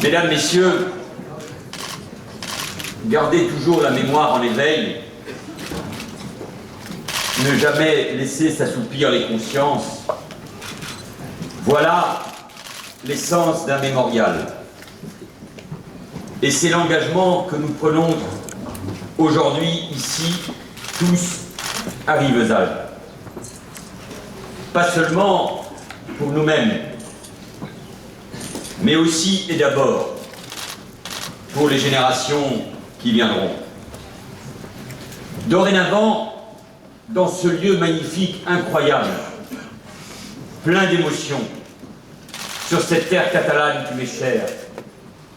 Mesdames, Messieurs, gardez toujours la mémoire en éveil, ne jamais laisser s'assoupir les consciences. Voilà l'essence d'un mémorial. Et c'est l'engagement que nous prenons aujourd'hui, ici, tous à Rivesaltes. Pas seulement pour nous-mêmes, mais aussi et d'abord pour les générations qui viendront. Dorénavant, dans ce lieu magnifique, incroyable, plein d'émotions, sur cette terre catalane qui m'est chère,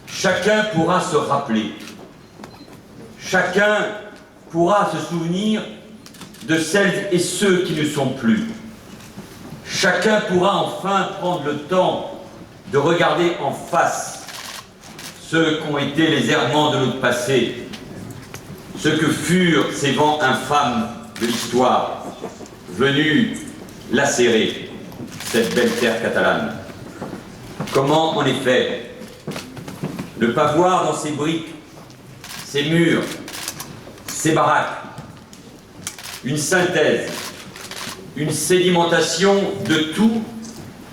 chacun pourra se rappeler, chacun pourra se souvenir de celles et ceux qui ne sont plus. Chacun pourra enfin prendre le temps de regarder en face ceux qu'ont été les errements de notre passé, ce que furent ces vents infâmes de l'histoire, venus lacérer cette belle terre catalane. Comment, en effet, ne pas voir dans ces briques, ces murs, ces baraques, une synthèse, une sédimentation de tous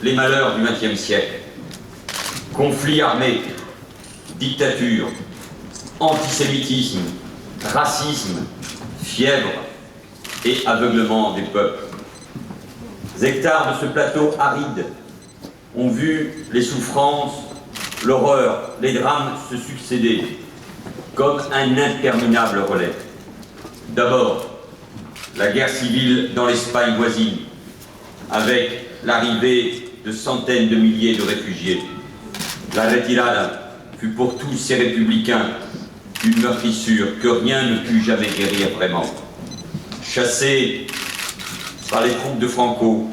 les malheurs du XXe siècle. Conflits armés, dictature, antisémitisme, racisme, fièvre et aveuglement des peuples. Hectares de ce plateau aride ont vu les souffrances, l'horreur, les drames se succéder comme un interminable relais. D'abord, la guerre civile dans l'Espagne voisine, avec l'arrivée de centaines de milliers de réfugiés. La retirada fut pour tous ces républicains une meurtrissure que rien ne put jamais guérir vraiment. Chassés par les troupes de Franco,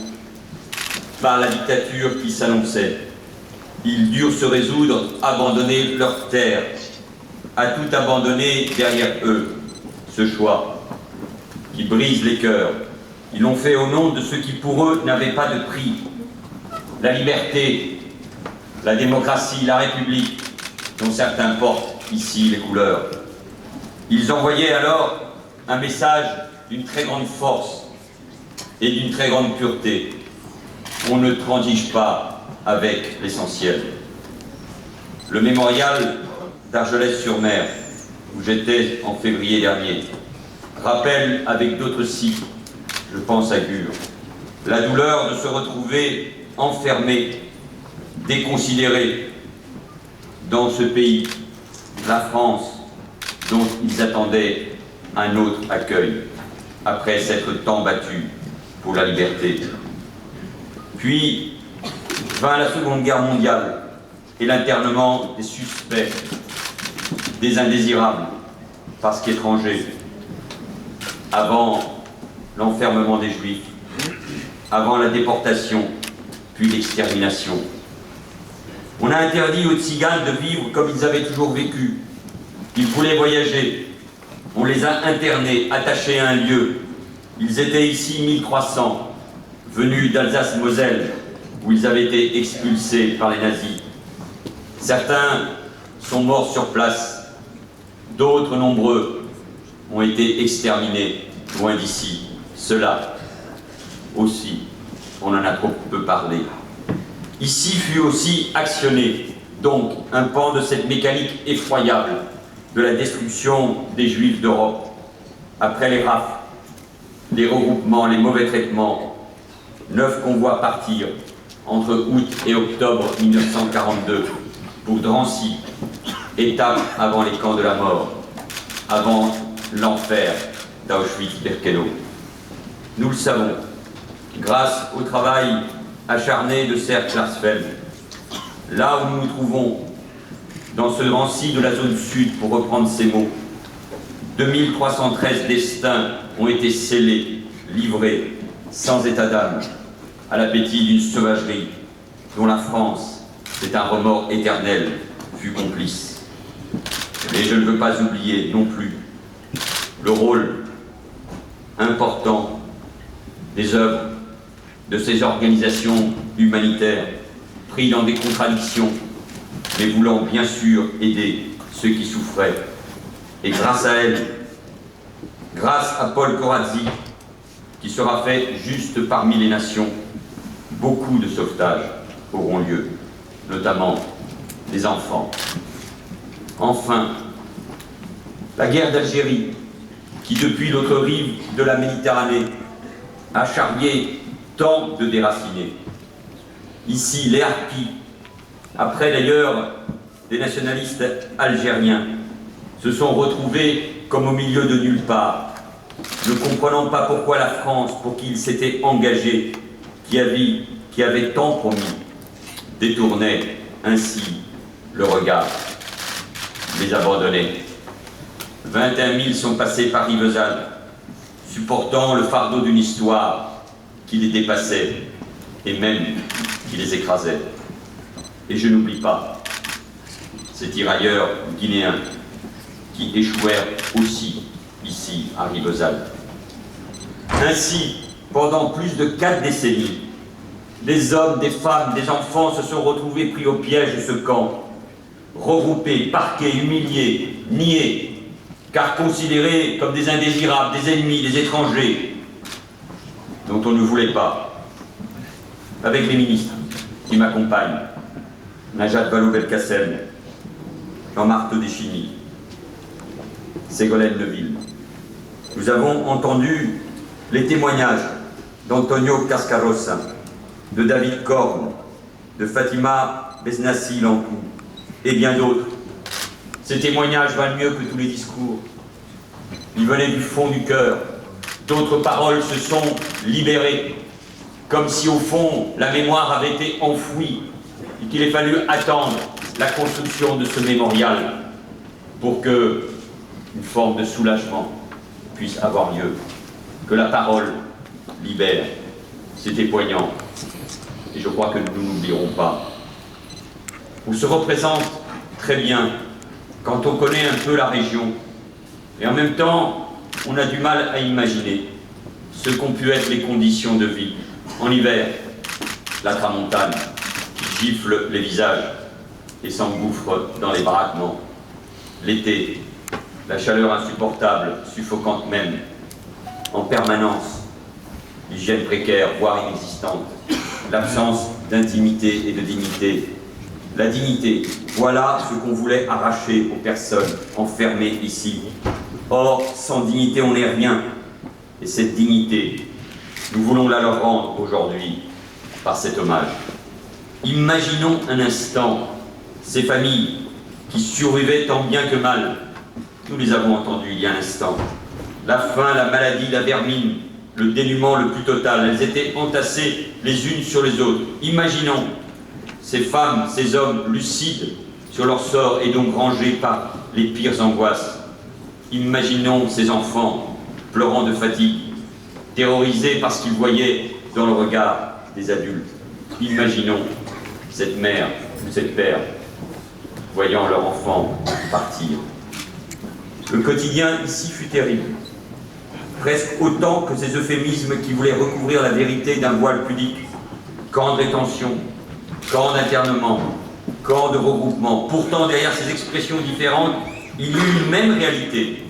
par la dictature qui s'annonçait, ils durent se résoudre à abandonner leur terre, à tout abandonner derrière eux. Ce choix qui brise les cœurs, ils l'ont fait au nom de ce qui pour eux n'avait pas de prix. La liberté, la démocratie, la République, dont certains portent ici les couleurs. Ils envoyaient alors un message d'une très grande force et d'une très grande pureté. On ne transige pas avec l'essentiel. Le mémorial d'Argelès-sur-Mer, où j'étais en février dernier, rappelle avec d'autres sites, je pense à Gurs, la douleur de se retrouver enfermé, déconsidérés dans ce pays, la France, dont ils attendaient un autre accueil, après s'être tant battus pour la liberté. Puis vint la Seconde Guerre mondiale et l'internement des suspects, des indésirables, parce qu'étrangers, avant l'enfermement des Juifs, avant la déportation, puis l'extermination. On a interdit aux Tziganes de vivre comme ils avaient toujours vécu. Ils voulaient voyager. On les a internés, attachés à un lieu. Ils étaient ici 1300, venus d'Alsace-Moselle, où ils avaient été expulsés par les nazis. Certains sont morts sur place. D'autres, nombreux, ont été exterminés loin d'ici. Cela aussi, on en a trop peu parlé. Ici fut aussi actionné, donc, un pan de cette mécanique effroyable de la destruction des Juifs d'Europe. Après les rafles, les regroupements, les mauvais traitements, 9 convois partirent entre août et octobre 1942 pour Drancy, étape avant les camps de la mort, avant l'enfer d'Auschwitz-Birkenau. Nous le savons, grâce au travail acharné de Serge Klarsfeld, là où nous nous trouvons, dans ce Drancy de la zone sud, pour reprendre ces mots, 2313 destins ont été scellés, livrés, sans état d'âme, à l'appétit d'une sauvagerie dont la France, c'est un remords éternel, fut complice. Mais je ne veux pas oublier non plus le rôle important des œuvres de ces organisations humanitaires pris dans des contradictions, mais voulant bien sûr aider ceux qui souffraient. Et grâce à elle, grâce à Paul Corazzi, qui sera fait juste parmi les nations, beaucoup de sauvetages auront lieu, notamment des enfants. Enfin, la guerre d'Algérie, qui depuis l'autre rive de la Méditerranée a charrié tant de déracinés. Ici, les harkis, après d'ailleurs des nationalistes algériens, se sont retrouvés comme au milieu de nulle part, ne comprenant pas pourquoi la France, pour qui ils s'étaient engagés, qui avait tant promis, détournait ainsi le regard, les abandonnait. 21 000 sont passés par Rivesaltes, supportant le fardeau d'une histoire qui les dépassait et même qui les écrasait. Et je n'oublie pas ces tirailleurs guinéens qui échouèrent aussi ici à Rivesaltes. Ainsi, pendant plus de 4 décennies, des hommes, des femmes, des enfants se sont retrouvés pris au piège de ce camp, regroupés, parqués, humiliés, niés, car considérés comme des indésirables, des ennemis, des étrangers, dont on ne voulait pas. Avec les ministres qui m'accompagnent, Najat Vallaud-Belkacem, Jean-Marc Todeschini, Ségolène Neuville, nous avons entendu les témoignages d'Antonio Cascarosa, de David Corne, de Fatima Besnassi Lankou et bien d'autres. Ces témoignages valent mieux que tous les discours. Ils venaient du fond du cœur. D'autres paroles se sont libérées, comme si au fond la mémoire avait été enfouie et qu'il ait fallu attendre la construction de ce mémorial pour que une forme de soulagement puisse avoir lieu, que la parole libère. C'était poignant et je crois que nous n'oublierons pas. On se représente très bien quand on connaît un peu la région et en même temps on a du mal à imaginer ce qu'ont pu être les conditions de vie. En hiver, la tramontane qui gifle les visages et s'engouffre dans les baraquements. L'été, la chaleur insupportable, suffocante même, en permanence, l'hygiène précaire, voire inexistante, l'absence d'intimité et de dignité. La dignité, voilà ce qu'on voulait arracher aux personnes enfermées ici. Or, sans dignité, on n'est rien. Et cette dignité, nous voulons la leur rendre aujourd'hui par cet hommage. Imaginons un instant ces familles qui survivaient tant bien que mal. Nous les avons entendues il y a un instant. La faim, la maladie, la vermine, le dénuement le plus total. Elles étaient entassées les unes sur les autres. Imaginons ces femmes, ces hommes lucides sur leur sort et donc rangés par les pires angoisses. Imaginons ces enfants pleurant de fatigue, terrorisés par ce qu'ils voyaient dans le regard des adultes. Imaginons cette mère ou cette père voyant leur enfant partir. Le quotidien ici fut terrible, presque autant que ces euphémismes qui voulaient recouvrir la vérité d'un voile pudique. Camp de rétention, camp d'internement, camp de regroupement. Pourtant, derrière ces expressions différentes, il y eut une même réalité.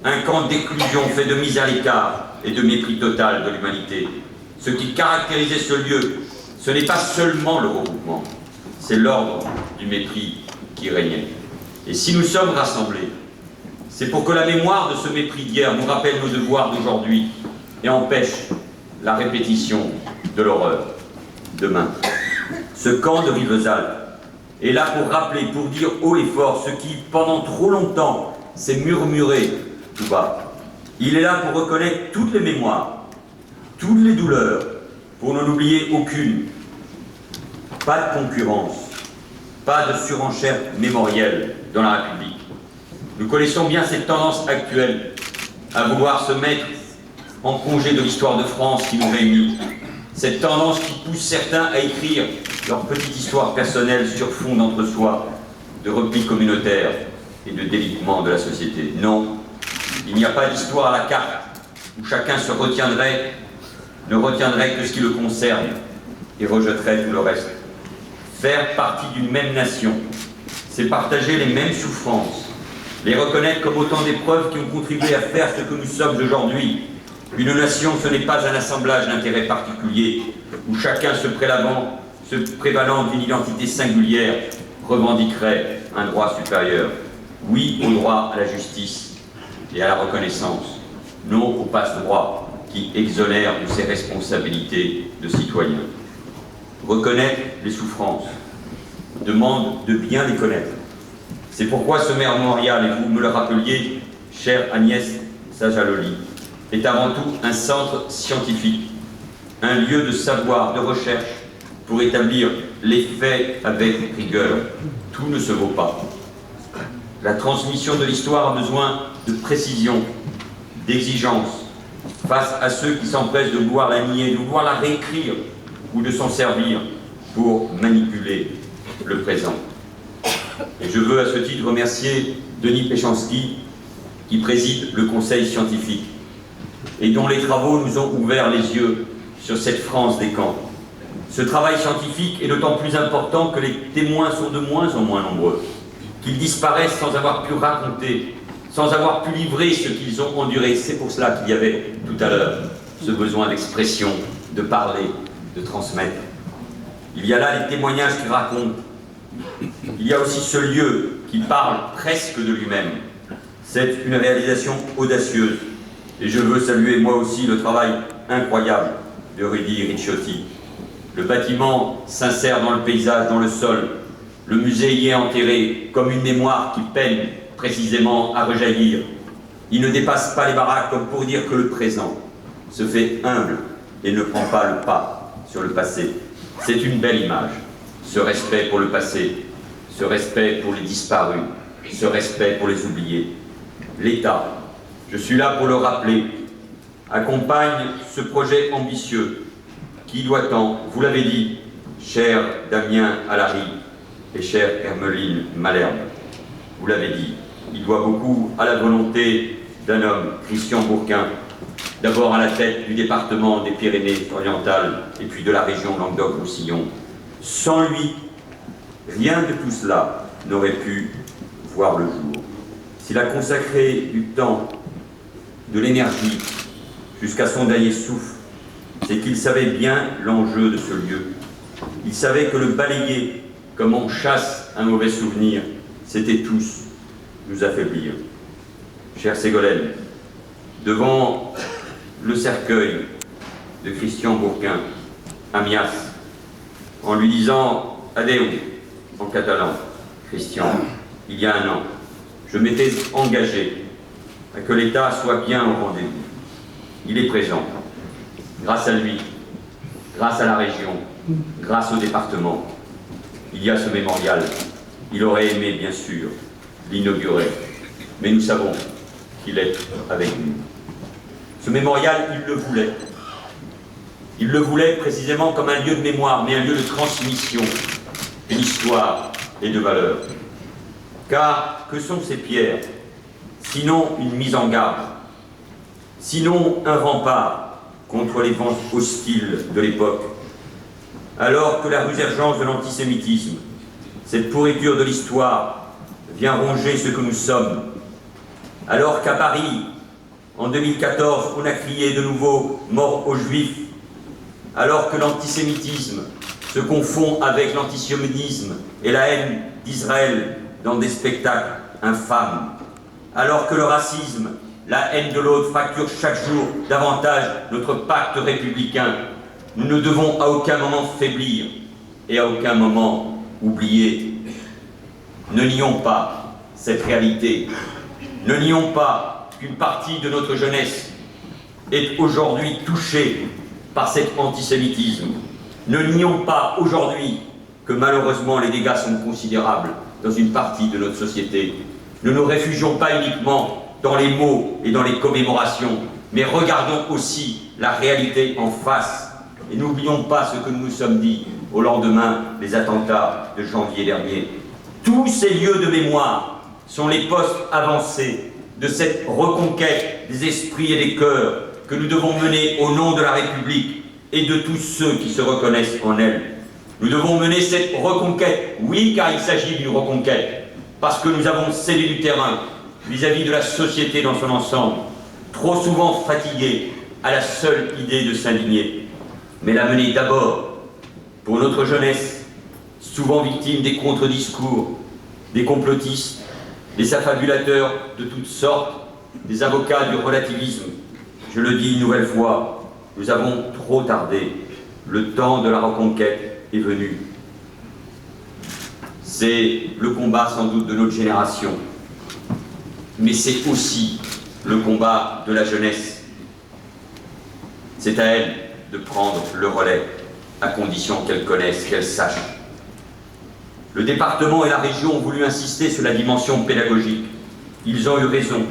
Un camp d'éclusion fait de mise à l'écart et de mépris total de l'humanité. Ce qui caractérisait ce lieu, ce n'est pas seulement le regroupement, c'est l'ordre du mépris qui régnait. Et si nous sommes rassemblés, c'est pour que la mémoire de ce mépris d'hier nous rappelle nos devoirs d'aujourd'hui et empêche la répétition de l'horreur demain. Ce camp de Rivesaltes est là pour rappeler, pour dire haut et fort ce qui, pendant trop longtemps, s'est murmuré tout bas. Il est là pour reconnaître toutes les mémoires, toutes les douleurs, pour n'en oublier aucune. Pas de concurrence, pas de surenchère mémorielle dans la République. Nous connaissons bien cette tendance actuelle à vouloir se mettre en congé de l'histoire de France qui nous réunit. Cette tendance qui pousse certains à écrire leur petite histoire personnelle sur fond d'entre-soi, de repli communautaire et de délitement de la société. Non, il n'y a pas d'histoire à la carte où chacun ne retiendrait que ce qui le concerne et rejetterait tout le reste. Faire partie d'une même nation, c'est partager les mêmes souffrances, les reconnaître comme autant d'épreuves qui ont contribué à faire ce que nous sommes aujourd'hui. Une nation, ce n'est pas un assemblage d'intérêts particuliers, où chacun se prévalant d'une identité singulière, revendiquerait un droit supérieur. Oui au droit à la justice et à la reconnaissance, non au passe-droit qui exonère de ses responsabilités de citoyen. Reconnaître les souffrances demande de bien les connaître. C'est pourquoi ce mémorial, et vous me le rappeliez, chère Agnès Sajaloli, est avant tout un centre scientifique, un lieu de savoir, de recherche, pour établir les faits avec rigueur. Tout ne se vaut pas. La transmission de l'histoire a besoin de précision, d'exigence, face à ceux qui s'empressent de vouloir la nier, de vouloir la réécrire ou de s'en servir pour manipuler le présent. Et je veux à ce titre remercier Denis Péchanski, qui préside le Conseil scientifique et dont les travaux nous ont ouvert les yeux sur cette France des camps. Ce travail scientifique est d'autant plus important que les témoins sont de moins en moins nombreux, qu'ils disparaissent sans avoir pu raconter, sans avoir pu livrer ce qu'ils ont enduré. C'est pour cela qu'il y avait tout à l'heure ce besoin d'expression, de parler, de transmettre. Il y a là les témoignages qui racontent. Il y a aussi ce lieu qui parle presque de lui-même. C'est une réalisation audacieuse. Et je veux saluer moi aussi le travail incroyable de Rudy Ricciotti. Le bâtiment s'insère dans le paysage, dans le sol. Le musée y est enterré comme une mémoire qui peine précisément à rejaillir. Il ne dépasse pas les baraques comme pour dire que le présent se fait humble et ne prend pas le pas sur le passé. C'est une belle image, ce respect pour le passé, ce respect pour les disparus, ce respect pour les oubliés. L'État, je suis là pour le rappeler, accompagne ce projet ambitieux qui doit tant, vous l'avez dit, cher Damien Alary et chère Hermeline Malherbe, vous l'avez dit, il doit beaucoup à la volonté d'un homme, Christian Bourquin, d'abord à la tête du département des Pyrénées-Orientales et puis de la région Languedoc-Roussillon. Sans lui, rien de tout cela n'aurait pu voir le jour. S'il a consacré du temps, de l'énergie, jusqu'à son dernier souffle, c'est qu'il savait bien l'enjeu de ce lieu. Il savait que le balayer, comme on chasse un mauvais souvenir, c'était tous nous affaiblir. Chère Ségolène, devant le cercueil de Christian Bourquin, Amias, en lui disant « Adeu » en catalan, Christian, il y a un an, je m'étais engagé à que l'État soit bien au rendez-vous. Il est présent. Grâce à lui, grâce à la région, grâce au département, il y a ce mémorial. Il aurait aimé, bien sûr, l'inaugurer, mais nous savons qu'il est avec nous. Ce mémorial, il le voulait. Il le voulait précisément comme un lieu de mémoire, mais un lieu de transmission d'histoire et de valeurs. Car que sont ces pierres, sinon une mise en garde, sinon un rempart contre les vents hostiles de l'époque, alors que la résurgence de l'antisémitisme, cette pourriture de l'histoire, vient ronger ce que nous sommes, alors qu'à Paris, en 2014, on a crié de nouveau « mort aux Juifs », alors que l'antisémitisme se confond avec l'antisionisme et la haine d'Israël dans des spectacles infâmes, alors que le racisme, la haine de l'autre fracture chaque jour davantage notre pacte républicain, nous ne devons à aucun moment faiblir et à aucun moment oublier. Ne nions pas cette réalité, ne nions pas qu'une partie de notre jeunesse est aujourd'hui touchée par cet antisémitisme. Ne nions pas aujourd'hui que malheureusement les dégâts sont considérables dans une partie de notre société. Ne nous réfugions pas uniquement dans les mots et dans les commémorations, mais regardons aussi la réalité en face. Et n'oublions pas ce que nous nous sommes dit au lendemain des attentats de janvier dernier. Tous ces lieux de mémoire sont les postes avancés de cette reconquête des esprits et des cœurs que nous devons mener au nom de la République et de tous ceux qui se reconnaissent en elle. Nous devons mener cette reconquête, oui, car il s'agit d'une reconquête, parce que nous avons cédé du terrain vis-à-vis de la société dans son ensemble, trop souvent fatiguée à la seule idée de s'indigner, mais la mener d'abord pour notre jeunesse, souvent victime des contre-discours, des complotistes, des affabulateurs de toutes sortes, des avocats du relativisme. Je le dis une nouvelle fois, nous avons trop tardé. Le temps de la reconquête est venu. C'est le combat sans doute de notre génération, mais c'est aussi le combat de la jeunesse. C'est à elle de prendre le relais, à condition qu'elle connaisse, qu'elle sache. Le département et la région ont voulu insister sur la dimension pédagogique. Ils ont eu raison.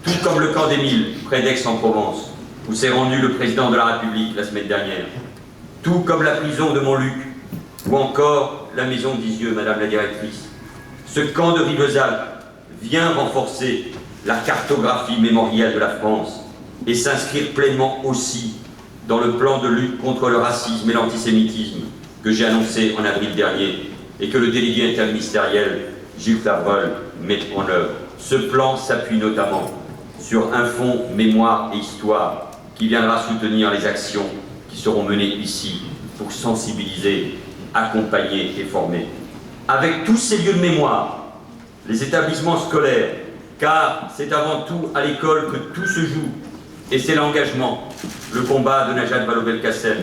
Tout comme le camp d'Émile, près d'Aix-en-Provence, où s'est rendu le président de la République la semaine dernière. Tout comme la prison de Montluc, ou encore la maison d'Isieux, Madame la directrice. Ce camp de Rivesaltes vient renforcer la cartographie mémorielle de la France et s'inscrire pleinement aussi dans le plan de lutte contre le racisme et l'antisémitisme que j'ai annoncé en avril dernier et que le délégué interministériel Gilles Favreul met en œuvre. Ce plan s'appuie notamment sur un fonds mémoire et histoire qui viendra soutenir les actions qui seront menées ici pour sensibiliser, accompagner et former. Avec tous ces lieux de mémoire, les établissements scolaires, car c'est avant tout à l'école que tout se joue, et c'est l'engagement, le combat de Najat Vallaud-Belkacem.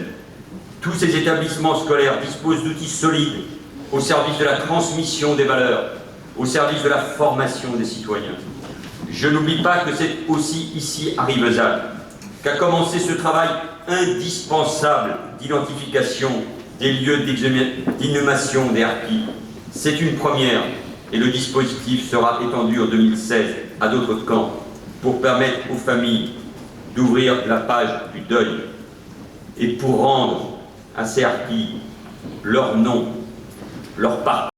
Tous ces établissements scolaires disposent d'outils solides au service de la transmission des valeurs, au service de la formation des citoyens. Je n'oublie pas que c'est aussi ici, à Rivesaltes, qu'a commencé ce travail indispensable d'identification des lieux d'inhumation des harkis. C'est une première et le dispositif sera étendu en 2016 à d'autres camps pour permettre aux familles d'ouvrir la page du deuil et pour rendre à ces harkis leur nom, leur parcours,